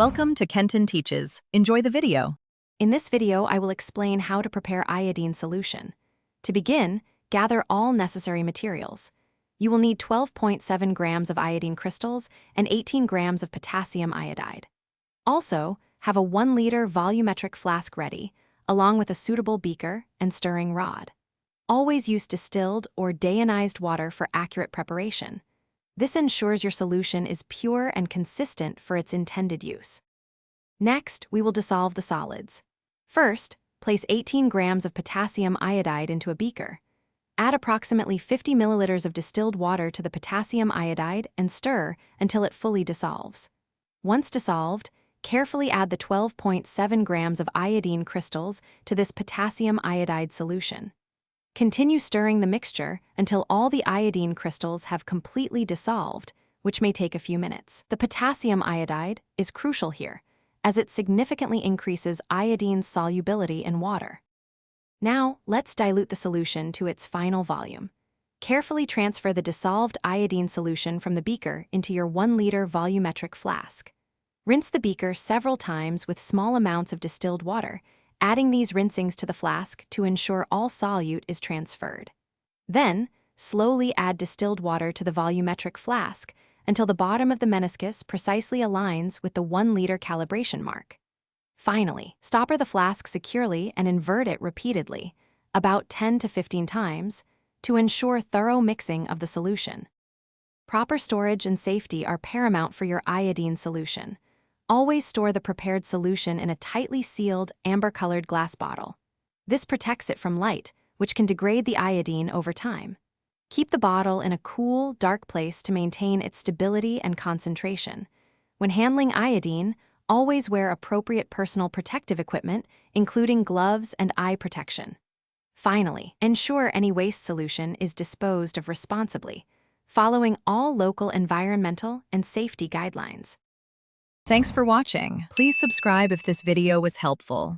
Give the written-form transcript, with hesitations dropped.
Welcome to Kenton Teaches. Enjoy the video. In this video, I will explain how to prepare iodine solution. To begin, gather all necessary materials. You will need 12.7 grams of iodine crystals and 18 grams of potassium iodide. Also, have a 1-liter volumetric flask ready, along with a suitable beaker and stirring rod. Always use distilled or deionized water for accurate preparation. This ensures your solution is pure and consistent for its intended use. Next, we will dissolve the solids. First, place 18 grams of potassium iodide into a beaker. Add approximately 50 milliliters of distilled water to the potassium iodide and stir until it fully dissolves. Once dissolved, carefully add the 12.7 grams of iodine crystals to this potassium iodide solution. Continue stirring the mixture until all the iodine crystals have completely dissolved, which may take a few minutes. The potassium iodide is crucial here, as it significantly increases iodine's solubility in water. Now, let's dilute the solution to its final volume. Carefully transfer the dissolved iodine solution from the beaker into your 1-liter volumetric flask. Rinse the beaker several times with small amounts of distilled water, adding these rinsings to the flask to ensure all solute is transferred. Then, slowly add distilled water to the volumetric flask until the bottom of the meniscus precisely aligns with the 1-liter calibration mark. Finally, stopper the flask securely and invert it repeatedly, about 10 to 15 times, to ensure thorough mixing of the solution. Proper storage and safety are paramount for your iodine solution. Always store the prepared solution in a tightly sealed, amber-colored glass bottle. This protects it from light, which can degrade the iodine over time. Keep the bottle in a cool, dark place to maintain its stability and concentration. When handling iodine, always wear appropriate personal protective equipment, including gloves and eye protection. Finally, ensure any waste solution is disposed of responsibly, following all local environmental and safety guidelines. Thanks for watching. Please subscribe if this video was helpful.